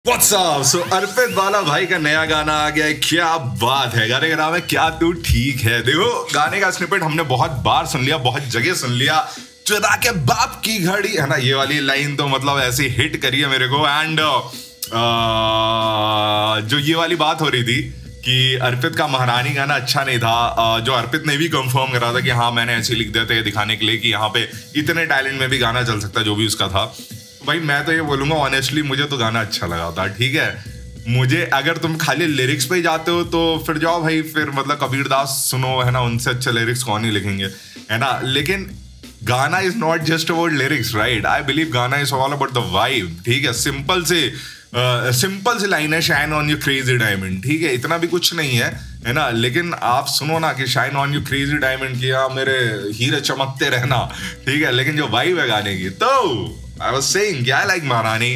What's up? So, अर्पित वाला भाई का नया गाना आ गया है। क्या बात है। गाने का नाम है क्या तू ठीक है। देखो गाने का स्निपेट हमने बहुत बार सुन लिया, बहुत जगह सुन लिया। चुरा के बाप की घड़ी है ना, ये वाली लाइन तो मतलब ऐसी हिट करी है मेरे को। एंड जो ये वाली बात हो रही थी कि अर्पित का महारानी गाना अच्छा नहीं था, जो अर्पित ने भी कंफर्म करा था कि हाँ मैंने ऐसे लिख दिया था दिखाने के लिए कि यहाँ पे इतने टैलेंट में भी गाना चल सकता है, जो भी उसका था। भाई मैं तो ये बोलूंगा ऑनेस्टली, मुझे तो गाना अच्छा लगा था। ठीक है, मुझे अगर तुम खाली लिरिक्स पे ही जाते हो तो फिर जाओ भाई, फिर मतलब कबीर दास सुनो, है ना, उनसे अच्छे लिरिक्स कौन ही लिखेंगे, है ना। लेकिन गाना is not just about lyrics, right. I believe गाना is all about the vibe. ठीक है, सिंपल से लाइन है, shine on you crazy diamond. ठीक है, इतना भी कुछ नहीं है ना। लेकिन आप सुनो ना कि shine on you crazy diamond किया, मेरे हीरे चमकते रहना। ठीक है, लेकिन जो वाइब है गाने की, तो I was saying, I like महारानी।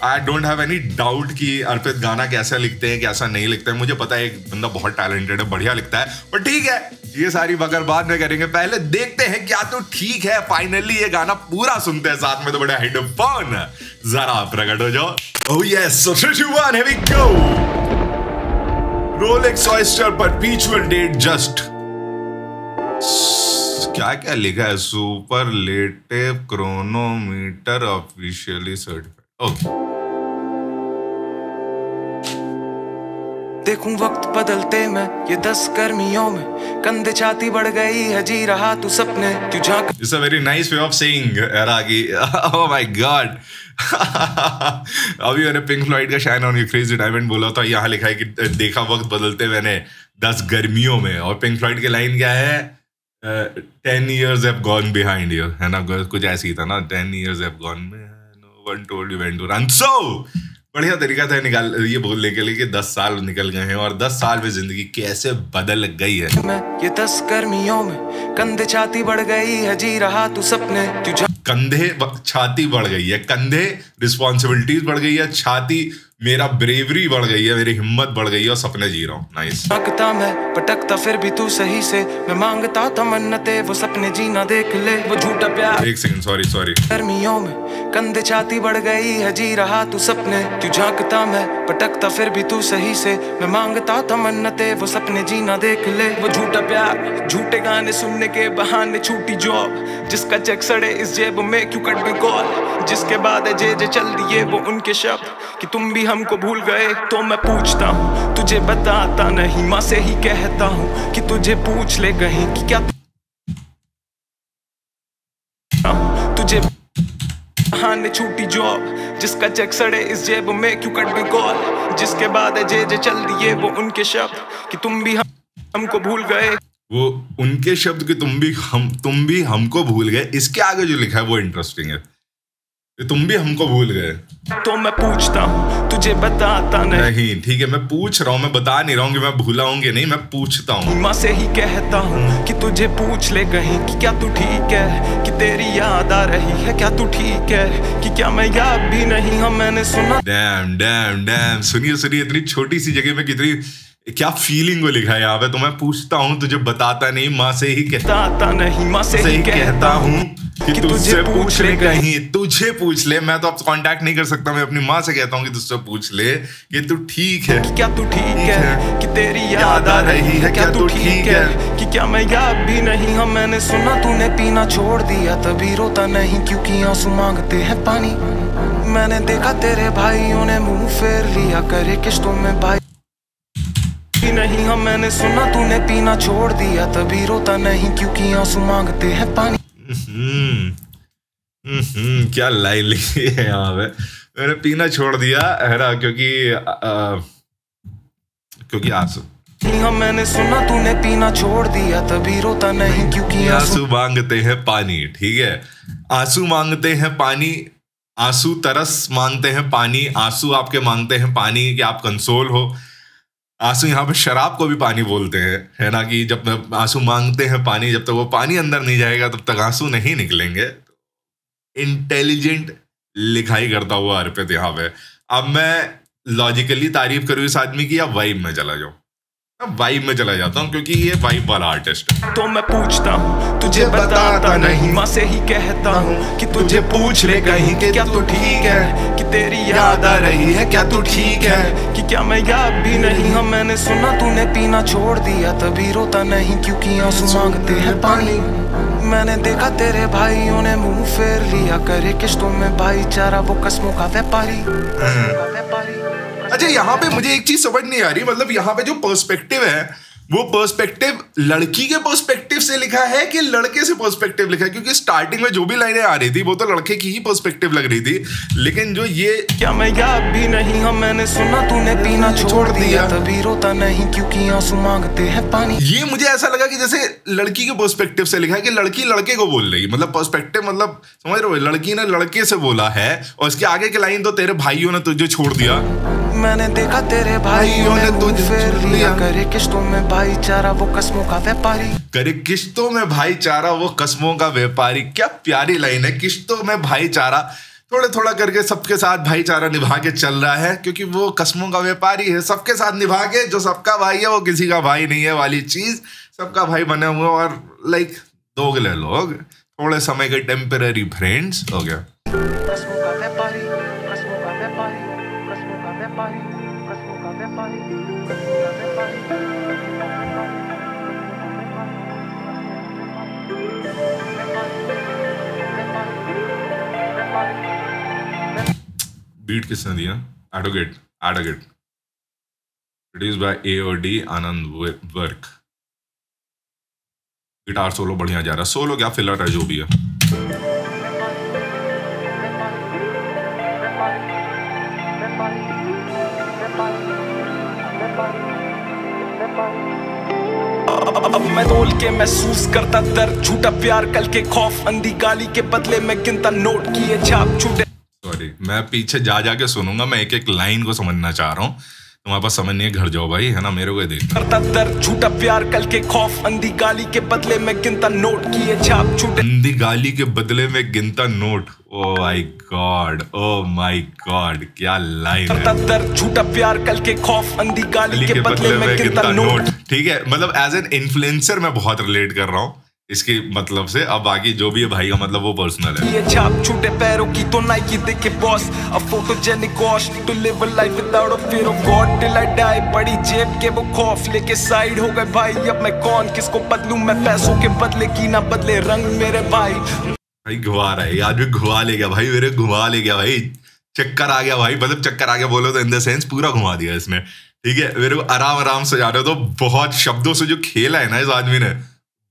I don't have any doubt कि अर्पित गाना कैसा लिखते हैं कैसा नहीं लिखते हैं। मुझे पता है एक बंदा बहुत टैलेंटेड है, बढ़िया लिखता है। पर ठीक है, ये सारी बकर बाद में करेंगे। पहले देखते हैं क्या तो ठीक है। फाइनली ये गाना पूरा सुनते हैं साथ में, तो बड़ा हेडफोन जरा प्रकट हो जाओ। Oh yes, so 3, 2, 1, here we go। Rolex Oyster perpetual date just क्या क्या लिखा है, superlative chronometer officially certified. Okay, देखूं वक्त बदलते मैं ये 10 गर्मियों में, कंधे छाती बढ़ गई है, जी रहा तू सपने तू झांक। It's a very nice way of saying एरागी। Oh my god. अभी मैंने पिंक फ्लॉयड का shine on you crazy diamond बोला था, यहाँ लिखा है कि देखा वक्त बदलते मैंने 10 गर्मियों में। और पिंक फ्लॉयड की लाइन क्या है, 10 years have gone behind you, है ना, कुछ ऐसी ही था ना, 10 years have gone, no one told you when to run। So बढ़िया तरीका था निकाल ये बोलने के लिए कि 10 साल निकल गए हैं और 10 साल में जिंदगी कैसे बदल गई है। मैं ये 10 गर्मियों में, कंधे छाती बढ़ गई है, जी रहा तू सपने तू। कंधे छाती बढ़ गई है, कंधे रिस्पॉन्सिबिलिटीज बढ़ गई है, छाती मेरा ब्रेवरी बढ़ गई है, मेरी हिम्मत बढ़ गई है और सपने जी रहा हूँ। नाइस। भागता मैं पटकता फिर भी तू सही से, मैं मांगता था मन्नते वो सपने जीना देख ले, वो झूठा प्यार। एक सेकंड, सॉरी। गर्मियों में कंधे छाती बढ़ गई है, जी रहा तू सपने तू। झांकता मैं पटकता फिर भी तू सही से, मैं मांगता था मन्नते वो सपने जीना देख ले, वो झूठा प्यार। झूठे गाने सुनने के बहाने छूटी जॉब, जिसका चेक सड़े इस जेब में क्यों कट गई कॉल, जिसके बाद जे चल दिए वो उनके शब्द कि तुम भी हमको भूल गए। तो मैं पूछता हूँ तुझे बताता नहीं, माँ से ही कहता हूँ कि तुझे पूछ ले कहीं कि क्या तुझे बहाने छूटी जॉब, जिसका चेक सड़े इस जेब में क्यों कट गई कॉल, जिसके बाद जे चल दिए वो उनके शब्द कि तुम भी हमको भूल गए। वो उनके शब्द कि तुम भी हमको भूल गए। इसके आगे जो लिखा है वो इंटरेस्टिंग है, तुम भी हमको भूल गए। तो मैं पूछता हूँ तुझे बताता नहीं। ठीक है, मैं पूछ रहा हूँ, मैं बता नहीं रहा हूँ कि मैं भूला हूँ कि नहीं, मैं पूछता हूँ। माँ से ही कहता हूँ कि तुझे पूछ ले कहीं कि क्या तू ठीक है, कि तेरी याद आ रही है, क्या तू ठीक है, कि क्या मैं याद भी नहीं। हाँ मैंने सुना। डैम सुनिए, इतनी छोटी सी जगह में कितनी क्या फीलिंग को लिखा है यहाँ पे। तो मैं पूछता हूँ तुझे बताता नहीं, माँ से ही कहता नहीं, माँ से ही कहता हूँ कि तुझसे पूछ ले कहीं, तुझे पूछ ले। मैं तो अब कांटेक्ट नहीं कर सकता, मैं अपनी माँ से कहता हूँ कि तुझसे पूछ ले कि तू ठीक है, क्या तू ठीक है, कि तेरी याद आ रही है, क्या तू ठीक है, कि क्या मैं याद भी नहीं। हाँ मैंने सुना तूने पीना छोड़ दिया, तभी रोता नहीं क्योंकि आंसू मांगते हैं पानी। मैंने देखा तेरे भाइयों ने मुंह फेर लिया करे किश्तों में भाई नहीं। हाँ मैंने सुना तूने पीना छोड़ दिया, तभी रोता नहीं क्योंकि आंसू मांगते हैं पानी। क्या लाइन लिखी है यहाँ पे, मैंने पीना छोड़ दिया है ना क्योंकि आंसू। हाँ मैंने सुना तूने पीना छोड़ दिया, तभी रोता नहीं क्योंकि आंसू मांगते हैं पानी। ठीक है, आंसू मांगते हैं पानी, आंसू तरस मांगते हैं पानी, आंसू आपके मांगते हैं पानी कि आप कंसोल हो। आंसू यहाँ पे शराब को भी पानी बोलते हैं, है ना, कि जब तक आंसू मांगते हैं पानी, जब तक वो पानी अंदर नहीं जाएगा तब तक आंसू नहीं निकलेंगे। इंटेलिजेंट लिखाई करता हुआ अर्पित यहाँ पे। अब मैं लॉजिकली तारीफ करूँ इस आदमी की या वाइब में चला जाऊँ? वाइब में चला जाता हूँ क्योंकि ये वाइब वाला आर्टिस्ट है। तो मैं पूछता हूँ तुझे बताता नहीं, माँ से ही कहता हूँ कि तुझे पूछ ले कहीं कि क्या तू ठीक है, कि तेरी याद आ रही है क्या तू ठीक है, कि क्या मैं याद भी नहीं। हाँ मैंने सुना तूने पीना छोड़ दिया तभी रोता नहीं क्योंकि आंसू मांगते हैं पानी। मैंने देखा तेरे भाइयों ने मुंह फेर लिया, करे किश्तों में भाईचारा वो कस्मों का व्यापारी। अच्छा यहाँ पे मुझे एक चीज समझ नहीं आ रही, मतलब यहाँ पे जो पर्सपेक्टिव है वो पर्सपेक्टिव लड़की के पर्सपेक्टिव से लिखा है कि लड़के से पर्सपेक्टिव लिखा है? क्योंकि स्टार्टिंग में जो भी लाइनें आ रही थी वो तो लड़के की ही पर्सपेक्टिव लग रही थी, लेकिन जो ये क्या मैं याद भी नहीं। हाँ मैंने सुना तूने पीना छोड़ दिया तभी रोता नहीं क्योंकि आंसू मांगते हैं पानी। ये मुझे ऐसा लगा कि जैसे लड़की के पर्सपेक्टिव से लिखा है कि लड़की लड़के को बोल रही, मतलब पर्सपेक्टिव, मतलब समझ रहे हो, लड़की ने लड़के से बोला है और इसके आगे की लाइन तो तेरे भाइयों ने तुझे छोड़ दिया। मैंने देखा तेरे भाइयों ने तुझे फेर लिया, करे किश्तों में भाईचारा वो कस्मों का व्यापारी। करे किश्तों में भाईचारा वो कस्मों का व्यापारी। क्या प्यारी लाइन है, किश्तों में भाईचारा, थोड़ा थोड़ा करके सबके साथ भाईचारा निभा के चल रहा है क्योंकि वो कस्मों का व्यापारी है। सबके साथ निभा के, जो सबका भाई है वो किसी का भाई नहीं है वाली चीज, सबका भाई बने हुए और लाइक दोगले लोग, थोड़े समय के टेम्पररी फ्रेंड्स हो गया। बीट किसने दिया? Advocate produce by AOD Anand work. Guitar solo बढ़िया जा रहा है, सोलो क्या फिलर है जो भी है। अब मैं तोल के महसूस करता दर्द, झूठा प्यार कल के खौफ, अंधी गाली के बदले में गिनता नोट किए छाप छूटे। सॉरी, मैं पीछे जा के सुनूंगा, मैं एक एक लाइन को समझना चाह रहा हूँ। तुम्हारे पास समझ नहीं है, घर जाओ भाई, है ना, मेरे को देख। करता दर्द, झूठा प्यार कल के खौफ, अंधी गाली के बदले में गिनता नोट किए छाप छूटे। अंधी गाली के बदले में गिनता note. Oh my God, oh my God, क्या लाइन है। करता दर्द, झूठा प्यार कल के खौफ, अंधी गाली के बदले में गिनता नोट। ठीक है, मतलब एज एन इन्फ्लुएंसर मैं बहुत रिलेट कर रहा हूँ इसके मतलब से। अब बाकी जो भी है भाई का मतलब वो पर्सनल है। ये छाप छूटे पैरों की तो नाइकी देखे boss, a photogenic wish to live a life without a fear of god till I die. बड़ी जेब के वो खौफ लेके साइड हो गए भाई, अब मैं कौन किसको बदलूं, मैं पैसों के बदले की ना बदले रंग मेरे भाई। भाई घुमा रहा है, आज भी घुमा ले गया भाई, मेरे घुमा ले गया भाई, चक्कर आ गया भाई, मतलब चक्कर आ गया बोलो तो इन द सेंस पूरा घुमा दिया इसने। ठीक है, मेरे को आराम से जा रहे हो। तो बहुत शब्दों से जो खेला है ना इस आदमी ने,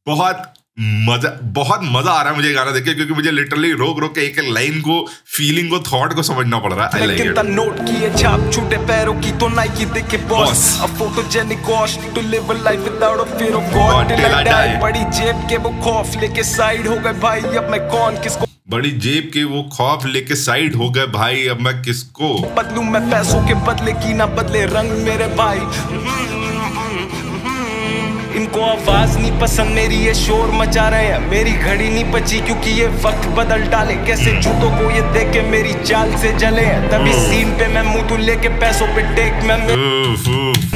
बहुत मजा आ रहा है मुझे गाना देख के, क्योंकि मुझे लिटरली रोक के एक लाइन को, फीलिंग को, थॉट को समझना पड़ रहा है। I like it. नोट किए छाप छूटे पैरों की तो नाइकी देखे boss, a photogenic wish to live a life without a fear of god till I die. बड़ी जेब के वो खौफ लेके साइड हो गए भाई, अब मैं कौन किसको, बड़ी जेब के वो खौफ लेके साइड हो गए भाई, अब मैं किसको बदलूं, मैं पैसों के बदले की ना बदले रंग मेरे भाई। इनको आवाज नहीं पसंद मेरी, ये शोर मचा रहे हैं, मेरी घड़ी नहीं बची क्योंकि ये वक्त बदल डाले। कैसे जूतों को ये देख के मेरी चाल से जले हैं, तभी सीन पे मैं मुंह तू लेके पैसों पे टेक मैं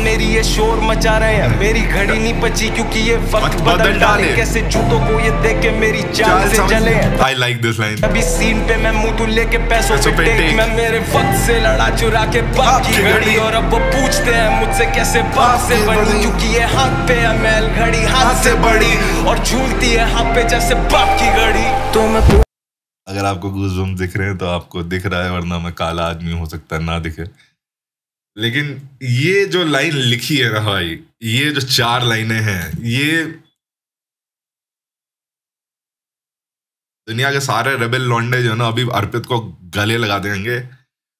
मेरी ये शोर मचा रहे हैं, मेरी घड़ी नहीं बची क्योंकि ये वक्त बदल डाले। कैसे जूतों को ये देख के मेरी चाल से जले हैं। I like this line. तभी सीन पे मैं मुंह तू लेके पैसों पे टेक मैं मेरे वक्त से लड़ा चुरा के बाप की घड़ी, और अब वो पूछते हैं मुझसे कैसे बाप से बनूं, क्योंकि ये हाथ पे मैल घड़ी हाथ से बड़ी और झूलती है हाथ पे जैसे बाप की घड़ी। तो मैं अगर आपको गूज़बम्स दिख रहे हैं तो आपको दिख रहा है, वरना मैं काला आदमी, हो सकता है ना दिखे। लेकिन ये जो लाइन लिखी है ना भाई, ये जो 4 लाइनें हैं, ये दुनिया के सारे रेबेल लौंडे जो है ना अभी अर्पित को गले लगा देंगे।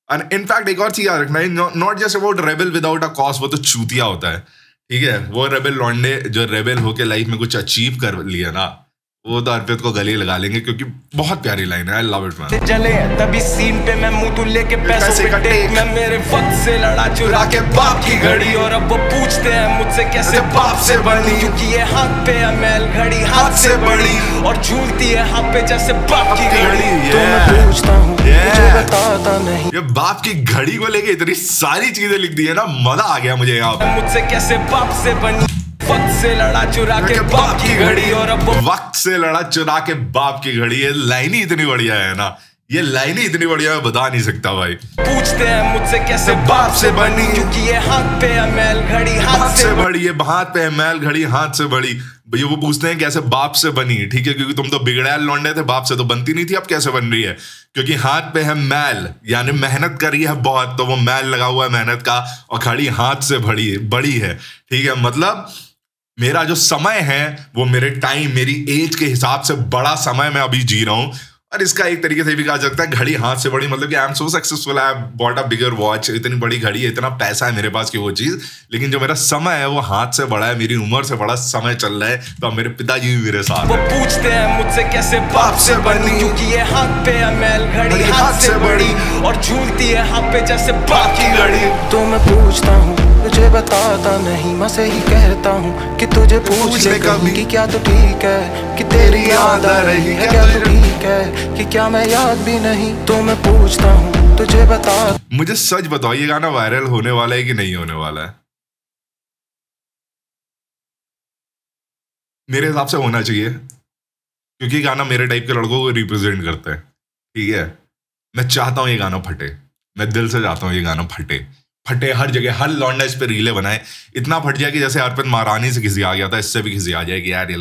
एंड इनफैक्ट एक और चीज याद रखना है, not just about rebel without a cause, वो तो चूतिया होता है। ठीक है, वो रेबेल लौंडे जो रेबेल होके लाइफ में कुछ अचीव कर लिया ना, वो तो अर्पित को गले लगा लेंगे, क्योंकि बहुत प्यारी लाइन है। I love it man. चले तभी सीन पे मैं मुंह तू लेके पैसों पे टेक मैं मेरे वक्त से लड़ा चुरा के बाप की घड़ी, और अब वो पूछते हैं मुझसे कैसे बाप से बनी, क्योंकि ये हाथ पे है मैल घड़ी हाथ से बड़ी, और झूलती है हाथ पे जैसे बाप की घड़ी। तो मैं पूछता हूँ मुझे बताता नहीं। ये बाप की घड़ी को लेके इतनी सारी चीजें लिख दी है ना, मजा आ गया मुझे यहाँ पे। मुझसे कैसे बाप से बनी, वक्त से लड़ा चुरा के बाप की घड़ी, और अब वक्त से लड़ा चुरा के बाप की घड़ी। ये लाइन ही इतनी बढ़िया है ना, ये लाइन ही इतनी बढ़िया, मैं बता नहीं सकता भाई। पूछते हैं मुझसे कैसे बाप से बनी, क्योंकि ये हाथ पे है मैल घड़ी हाथ से बड़ी, ये हाथ पे है मैल घड़ी हाथ से बड़ी। भैया वो पूछते हैं कैसे बाप से बनी, ठीक है, क्योंकि तुम तो बिगड़ैल लौंडे थे, बाप से तो बनती नहीं थी, अब कैसे बन रही है? क्योंकि हाथ पे है मैल, यानी मेहनत करी है बहुत, तो वो मैल लगा हुआ है मेहनत का, और घड़ी हाथ से बड़ी है, ठीक है। मतलब मेरा जो समय है वो मेरे टाइम, मेरी एज के हिसाब से बड़ा समय मैं अभी जी रहा हूँ। और इसका एक तरीके से भी कहा जाता है घड़ी हाथ से बड़ी, मतलब कि I am so successful, I bought a bigger watch, इतनी बड़ी घड़ी है, इतना पैसा है मेरे पास की वो चीज, लेकिन जो मेरा समय है वो हाथ से बड़ा है, मेरी उम्र से बड़ा समय चल रहा है। तो मेरे पिताजी भी मेरे साथ वो पूछते हैं मुझसे कैसे बाप से बनी, क्योंकि ये हाथ पे है मैल घड़ी हाथ से बड़ी, और झूलती है हाथ पे जैसे बाप की घड़ी। तो मैं पूछता हूँ तुझे बताता नहीं, मैं से ही कहता हूँ कि तुझे पूछ ले कभी कि क्या तू ठीक है, कि तेरी याद आ रही है, क्या तू ठीक है, कि क्या मैं याद भी नहीं। तो मैं पूछता हूँ तुझे बता। मुझे सच बताओ, ये गाना वायरल होने वाला है कि नहीं होने वाला है? मेरे हिसाब से होना चाहिए, क्योंकि गाना मेरे टाइप के लड़कों को रिप्रेजेंट करता है, ठीक है। मैं चाहता हूँ ये गाना फटे, मैं दिल से चाहता हूँ ये गाना फटे, फटे हर जगह, हर लौंडा इस पे रीले बनाए, इतना फट जाए कि जैसे अर्पित महारानी से किसी आ गया था, इससे भी किसी आ जाए कि यार ये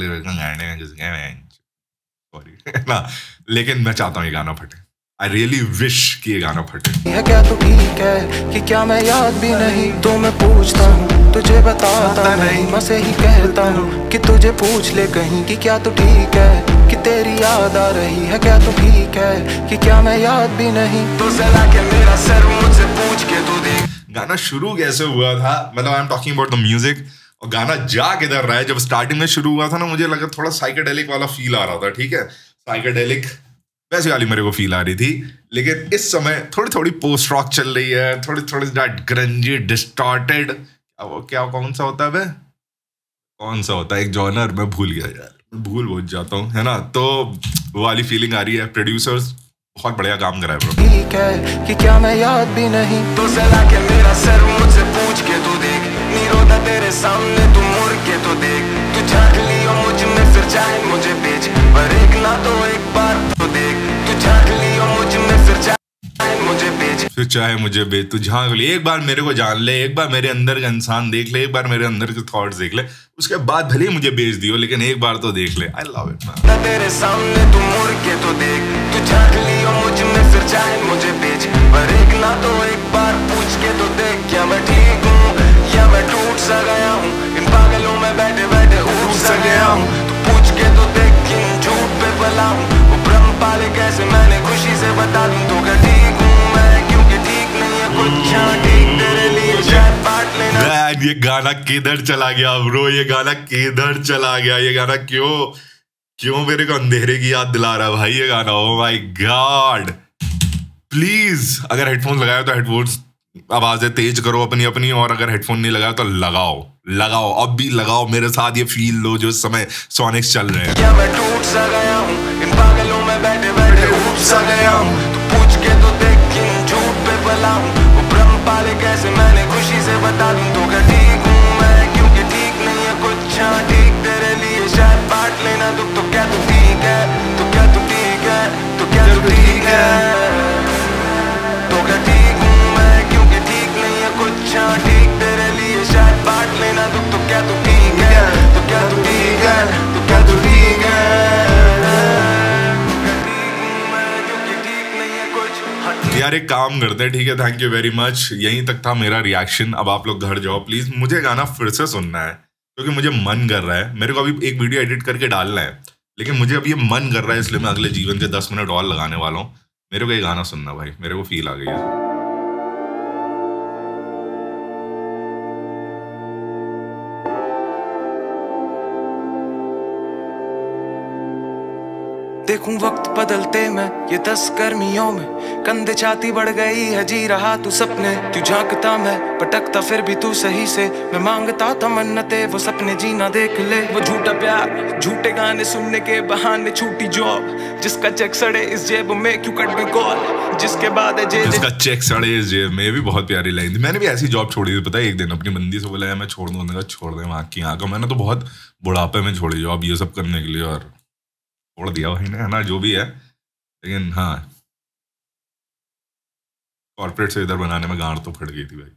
सॉरी ना, लेकिन मैं चाहता हूँ ये गाना फटे। आई रियली विश कि ये गाना फटे। है क्या तू ठीक है, कि क्या मैं याद भी नहीं। तो मैं पूछता हूँ तुझे बताता नहीं, मैं से ही कहता हूँ कि तुझे पूछ ले कहीं कि क्या तू ठीक है, कि तेरी याद आ रही है, क्या तू ठीक है, कि क्या मैं याद भी नहीं। तो जरा के मेरा सर मुझसे पूछ के तू देख। गाना शुरू कैसे हुआ था, मतलब I am talking about the music, और गाना जा किधर रहा है। जब स्टार्टिंग में शुरू हुआ था ना, मुझे लगा थोड़ा साइकेडेलिक वाला फील आ रहा था, ठीक है, साइकेडेलिक वैसी वाली मेरे को फील आ रही थी। लेकिन इस समय थोड़ी थोड़ी पोस्ट रॉक चल रही है, थोड़ी थोड़ी ग्रंजी डिस्टॉर्टेड, वो क्या कौन सा होता है बे, कौन सा होता है एक जॉनर, मैं भूल गया यार, मैं भूल जाता हूँ, है ना। तो वो वाली फीलिंग आ रही है। प्रोड्यूसर्स बहुत बढ़िया काम करा है ब्रो। ठीक है कि क्या मैं याद भी नहीं। तो जला के मेरा सर मुझसे पूछ के तू देख, नहीं रोता तेरे सामने तू मुड़ के तो देख, तू झांक लियो मुझ में फिर चाहे मुझे बेच, पर एक ना तो एक बार तो देख, तू झांक लियो मुझ में फिर चाहे मुझे बेच, फिर चाहे मुझे बेच, तू झांक ले, एक बार मेरे को जान ले, एक बार मेरे अंदर का इंसान देख ले, एक बार मेरे अंदर के थॉट्स देख ले, उसके बाद भले ही मुझे बेच दियो, लेकिन एक बार तो देख ले। I love it man. तेरे सामने तू मुड़ के तो देख, तू झांक लियो मुझ में फिर चाहे मुझे बेच, पर एक ना तो एक बार पूछ के तो देख, क्या मैं ठीक हूँ या मैं टूट सा गया हूँ, इन पागलों में बैठे बैठे उठ सा गया हूँ। तू पूछ के तो देख किन झूठ पे भला हूँ, वो भ्रम पाले कैसे मैंने खुशी से बता दूं। तो क्या ठीक हूँ मैं, क्योंकि ठीक नहीं है कुछ, ठीक तेरे लिए शायद बांट लेना। ये गाना किधर चला गया ब्रो, ये गाना किधर चला गया, ये गाना क्यों मेरे को अंधेरे की याद दिला रहा है भाई ये गाना। ओ माय गॉड, प्लीज अगर हेडफोन लगाया तो हेडफोन्स आवाजें तेज करो अपनी अपनी, और अगर हेडफोन नहीं लगाया तो लगाओ अब भी लगाओ, मेरे साथ ये फील लो जो इस समय सोनिक्स चल रहे हैं। क्या मैं टूट सा गया हूँ, इन पागलों में बैठे बैठे उठ सा गया हूँ। तू पूछ के तो देख किन झूठ पे भला हूँ, वो भ्रम पाले कैसे मैंने खुशी से बता दूं। तो क्या ठीक हूँ मैं, क्योंकि ठीक नहीं है कुछ, ठीक तेरे लिए शायद बांट लेना दुख। तो क्या तू ठीक है, तो क्या तू ठीक है, तो क्या तू ठीक है, तो क्या ठीक हूँ मैं, क्योंकि ठीक नहीं है कुछ, ठीक तेरे लिए शायद बांट लेना दुख। तो क्या तू ठीक है, तो क्या तू ठीक है, तो क्या तू ठीक है, यार एक काम करते हैं, ठीक है, थैंक यू वेरी मच, यहीं तक था मेरा रिएक्शन। अब आप लोग घर जाओ प्लीज, मुझे गाना फिर से सुनना है, क्योंकि मुझे मन कर रहा है। मेरे को अभी एक वीडियो एडिट करके डालना है, लेकिन मुझे अब ये मन कर रहा है, इसलिए मैं अगले जीवन के 10 मिनट और लगाने वाला हूँ। मेरे को ये गाना सुनना भाई, मेरे को फील आ गई है। देखूं वक्त बदलते मैं ये 10 गर्मियों में, कंधे छाती बढ़ गई है, जी रहा तू सपने, तू झांकता मैं पटकता फिर भी तू सही से, मैं मांगता था मन्नते वो सपने जीना देख ले। वो झूठा प्यार झूठे गाने सुनने के बहाने, छूटी जॉब जिसका चेक सड़े इस जेब में, क्यों कट गई कॉल जिसके बाद है जिसका चेक सड़े इस जेब में। भी बहुत प्यारी लाइन थी। मैंने भी ऐसी जॉब छोड़ी थी पता है, एक दिन अपनी बंदी से बोला मैं छोड़ दूंगा, छोड़ दे वहाँ की यहाँ का। मैंने तो बहुत बुढ़ापे में छोड़ी जॉब ये सब करने के लिए और छोड़ दिया भाई ने, है ना, जो भी है। लेकिन हाँ, कॉर्पोरेट से इधर बनाने में गांड तो फट गई थी भाई,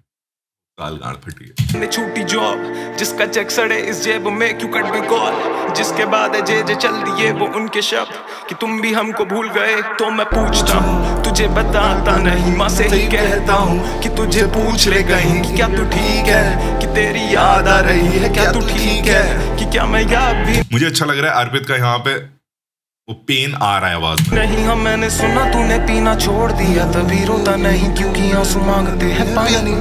साल गांड फटी है। छूटी जॉब जिसका चेक सड़े इस जेब में, क्यों कट गई कॉल जिसके बाद है जे चल दिए वो उनके शब्द कि तुम भी हमको भूल गए। तो मैं पूछता हूँ तुझे बताता नहीं, माँ से ही कहता हूँ कि तुझे पूछ ले कहीं कि क्या तू ठीक है, कि तेरी याद आ रही है, क्या तू ठीक है, कि क्या मैं याद भी। मुझे अच्छा लग रहा है अर्पित का यहाँ पे वो पेन आ रहा है आवाज में। नहीं हाँ मैंने सुना तूने पीना छोड़ दिया, तभी रोता नहीं क्योंकि आंसू मांगते हैं पानी।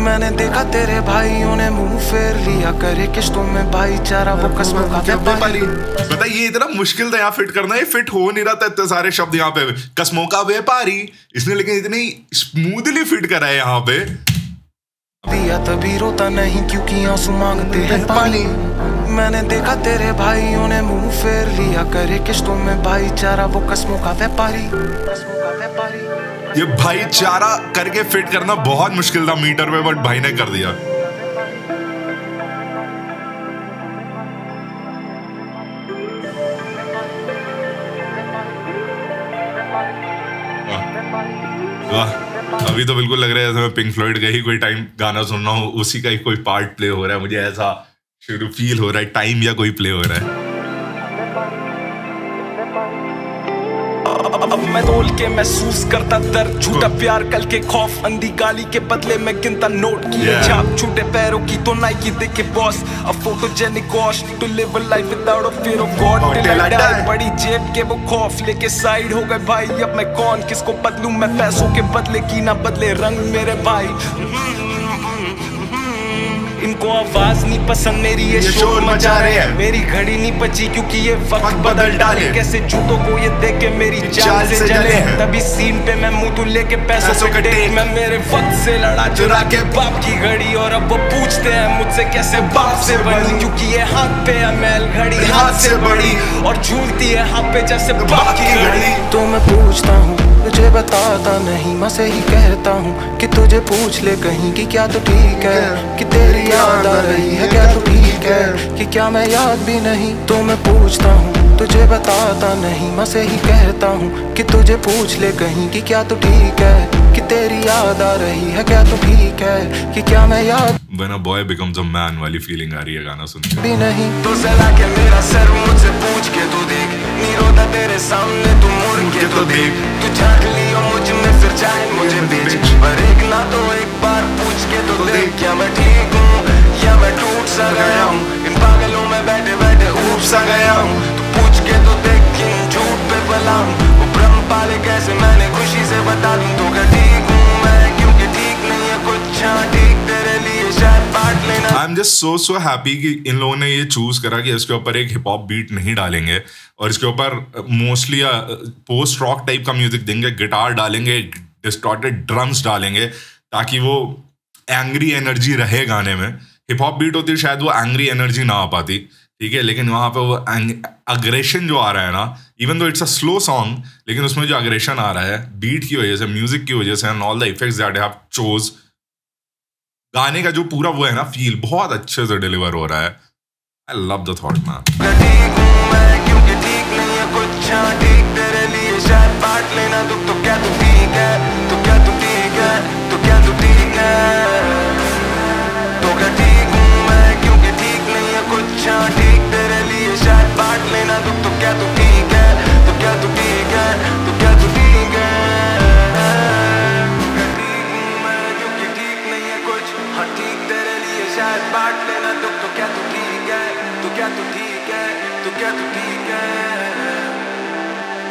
मैंने देखा तेरे भाइयों ने मुंह फेर लिया, करे किश्तों में भाईचारा वो कसमों का व्यापारी। पता ये इतना मुश्किल था यहाँ फिट करना, ये फिट हो नहीं रहा था इतने सारे शब्द यहाँ पे, कसमों का व्यापारी इसने लेकिन इतनी स्मूथली फिट करा है यहाँ पे। दिया तभी रोता नहीं क्योंकि आंसू मांगते हैं पानी। मैंने देखा तेरे भाइयों ने मुंह फेर लिया, करे किश्तों में भाईचारा वो कसमों का व्यापारी। ये भाईचारा करके फिट करना बहुत मुश्किल था मीटर में, बट भाई ने कर दिया। वाह, अभी तो बिल्कुल लग रहा है जैसे मैं पिंक फ्लॉयड का ही कोई टाइम गाना सुन रहा हूँ, उसी का ही कोई पार्ट प्ले हो रहा है। मुझे ऐसा शुरू फील हो रहा है टाइम या कोई प्ले हो रहा है। अब मैं तोल के महसूस करता दर्द, झूठा प्यार कल के खौफ, अंधी गाली के बदले में गिनता नोट किए छाप, छूटे पैरों की तो नाइकी देखे boss, a photogenic cost to live a life without a fear of god till I die. बड़ी जेब के वो खौफ लेके साइड हो गए भाई, अब मैं कौन किसको बदलूं, मैं पैसों के बदले की ना बदले रंग मेरे भाई। इनको आवाज नहीं पसंद मेरी, ये शोर मचा रहे हैं, मेरी घड़ी नहीं बची क्योंकि ये वक्त बदल डाले। कैसे जूतों को ये देख के मेरी चाल से जले, तभी सीन पे मैं मुंह तू लेके पैसों के टेक, मैं मेरे वक्त से लड़ा चुरा के बाप की घड़ी, और अब वो पूछते हैं मुझसे कैसे बाप से बनी, क्योंकि ये हाथ पे है मैल घड़ी हाथ से बड़ी, और झूलती है हाथ पे जैसे बाप की घड़ी। तो मैं पूछता हूँ तुझे बताता नहीं, मैं से ही कहता हूँ कि तुझे पूछ ले कहीं कि क्या तू ठीक है, कि तेरी याद आ रही है, क्या तू ठीक है, कि क्या मैं याद भी नहीं। तो मैं पूछता हूँ तुझे बताता नहीं, मैं से ही कहता हूँ कि तुझे पूछ ले कहीं कि क्या तू ठीक है, कि तेरी याद आ रही है, क्या तू ठीक है, कि क्या मैं याद। When a boy becomes a man वाली फीलिंग आ रही है गाना सुन के। भी नहीं तो जला के मेरा सर मुझसे पूछ के तू देख, नहीं रोता तेरे सामने तू मुड़ के तो देख, तू झांक लियो मुझ में फिर चाहे मुझे बेच, पर एक ना तो एक बार पूछ के तो देख, क्या मैं ठीक हूँ या मैं टूट सा गया हूँ, इन पागलों में बैठे बैठे ऊब सा गया हूँ। तू पूछ के तो देख किन झूठ पे भला हूँ, वो भ्रम पाले कैसे मैंने खुशी से बता दूं, तो क्या ठीक हूँ मैं क्योंकि ठीक नहीं है कुछ, हाँ ठीक तेरे लिए शायद बांट लेना। I am just so happy कि इन लोगों ने ये चूज करा कि इसके ऊपर एक हिप हॉप बीट नहीं डालेंगे और इसके ऊपर मोस्टली पोस्ट रॉक टाइप का म्यूजिक देंगे, गिटार डालेंगे, डिस्टॉर्टेड ड्रम्स डालेंगे, ताकि वो एंग्री एनर्जी रहे गाने में। हिप हॉप बीट होती शायद वो एंग्री एनर्जी ना आ पाती, ठीक है, लेकिन वहाँ पे वो अग्रेशन जो आ रहा है ना, even though it's a slow song, लेकिन उसमें जो अग्रेशन आ रहा है बीट की वजह से, म्यूजिक की वजह से, and all the effects that have chose, गाने का जो पूरा वो है ना फील बहुत अच्छे से डिलीवर हो रहा है। I love the thought man. क्योंकि ठीक नहीं है कुछ, हाँ ठीक तेरे लिए शायद बांट लेना दुख, तो क्या तू ठीक है, तो क्या तू ठीक है, तो क्या तू ठीक है, तो क्या ठीक हूँ मैं क्योंकि ठीक नहीं है कुछ, हाँ ठीक तेरे लिए शायद बांट लेना दुख, तो क्या तू ठीक है, तो क्या तू ठीक है, तो क्या तू ठीक है, ठीक हूँ मैं क्योंकि ठीक नहीं है कुछ, हाँ ठीक तेरे लिए शायद बांट लेना दुख, तो क्या तू ठीक है, तो क्या तू ठीक है, तो क्या तू ठीक है,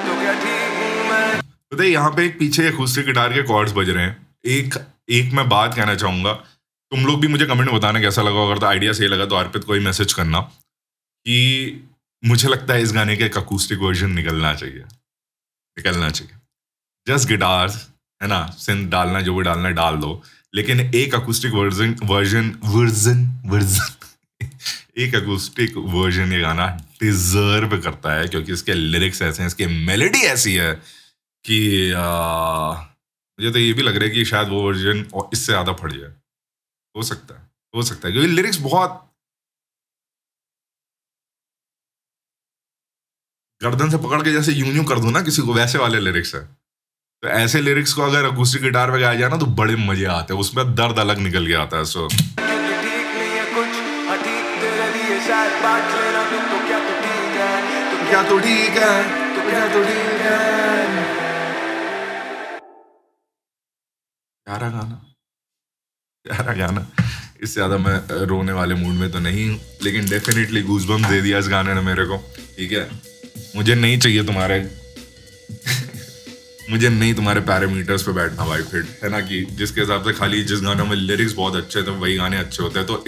तो क्या ठीक हूँ मैं। पता है यहाँ पे एक पीछे अकूस्टिक गिटार के कॉर्ड्स बज रहे हैं। एक मैं बात कहना चाहूंगा, तुम लोग भी मुझे कमेंट में बताना कैसा लगा, अगर तो आइडिया सही लगा तो अर्पित को ही मैसेज करना कि मुझे लगता है इस गाने का एक अकूस्टिक वर्जन निकलना चाहिए। जस्ट गिटार्स, है ना, सिंथ डालना, जो भी डालना है डाल दो, लेकिन एक अकूस्टिक वर्जन एक अकूस्टिक वर्जन ये गाना डिजर्व करता है, क्योंकि इसके लिरिक्स ऐसे हैं, इसकी मेलोडी ऐसी है कि मुझे तो ये भी लग रहा है कि शायद वो वर्जन इससे ज्यादा फट जाए। हो सकता है क्योंकि लिरिक्स बहुत गर्दन से पकड़ के जैसे यूं कर दो ना किसी को, वैसे वाले लिरिक्स है। तो ऐसे लिरिक्स को अगर अकूस्टिक गिटार पे गाया जाए ना तो बड़े मजे आते हैं, उसमें दर्द अलग निकल के आता है। सो क्या तो ठीक है। प्यारा गाना। इससे ज्यादा मैं रोने वाले मूड में तो नहीं, लेकिन डेफिनेटली गूज़बम्स दे दिया इस गाने ने मेरे को। ठीक है, मुझे नहीं चाहिए तुम्हारे पैरामीटर्स पे बैठना भाई, फिट है ना, कि जिसके हिसाब से खाली जिस गानों में लिरिक्स बहुत अच्छे थे वही गाने अच्छे होते हैं। तो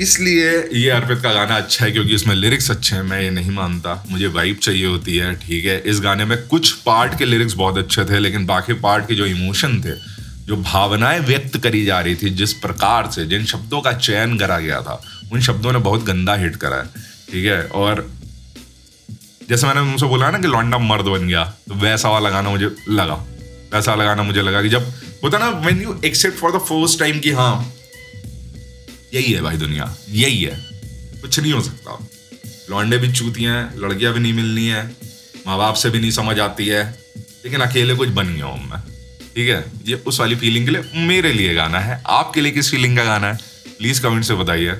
इसलिए ये अर्पित का गाना अच्छा है क्योंकि इसमें लिरिक्स अच्छे हैं। मैं ये नहीं मानता, मुझे वाइब चाहिए होती है। ठीक है, इस गाने में कुछ पार्ट के लिरिक्स बहुत अच्छे थे, लेकिन बाकी पार्ट के जो इमोशन थे, जो भावनाएं व्यक्त करी जा रही थी, जिस प्रकार से जिन शब्दों का चयन करा गया था, उन शब्दों ने बहुत गंदा हिट करा है। ठीक है, और जैसे मैंने तुमसे बोला ना कि लौंडा मर्द बन गया, तो वैसा वाला गाना मुझे लगा कि जब होता ना, when you except for the first time कि हाँ यही है भाई दुनिया, यही है, कुछ नहीं हो सकता। लौंडे भी चूतियां हैं, लड़कियां भी नहीं मिलनी है, माँ बाप से भी नहीं समझ आती है, लेकिन अकेले कुछ बन गया हूं मैं। ठीक है, ये उस वाली फीलिंग के लिए मेरे लिए गाना है। आपके लिए किस फीलिंग का गाना है प्लीज कमेंट से बताइए।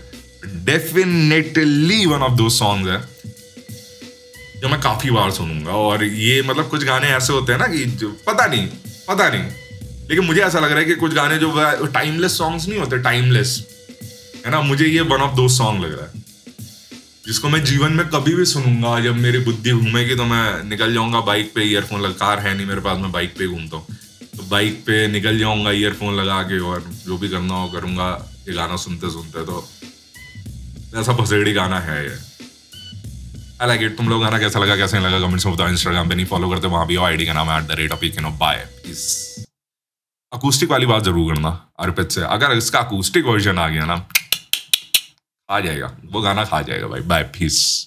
डेफिनेटली वन ऑफ दो सॉन्ग्स है जो मैं काफी बार सुनूंगा। और ये मतलब कुछ गाने ऐसे होते हैं ना कि जो पता नहीं, लेकिन मुझे ऐसा लग रहा है कि कुछ गाने जो टाइमलेस सॉन्ग्स नहीं होते, टाइमलेस, है ना, मुझे ये वन ऑफ दो सॉन्ग लग रहा है जिसको मैं जीवन में कभी भी सुनूंगा। जब मेरी बुद्धि घूमेगी तो मैं निकल जाऊंगा बाइक पे, ईयरफोन लगा, कार है नहीं मेरे पास, मैं बाइक पे घूमता हूँ, तो बाइक पे निकल जाऊंगा ईयरफोन लगा के और जो भी करना हो करूंगा ये गाना सुनते सुनते। तो ऐसा भसेड़ी गाना है ये। I like it. तुम लोग गाना कैसा लगा, कैसे नहीं लगा कमेंट्स में बताओ। इंस्टाग्राम पे नहीं फॉलो करते, वहां भी हो, आईडी का नाम है @PKNO। प्लीज अकूस्टिक वाली बात जरूर करना अर्पित से। अगर इसका अकूस्टिक वर्जन आ गया ना, आ जाएगा वो गाना, खा जाएगा भाई। Bye, piece.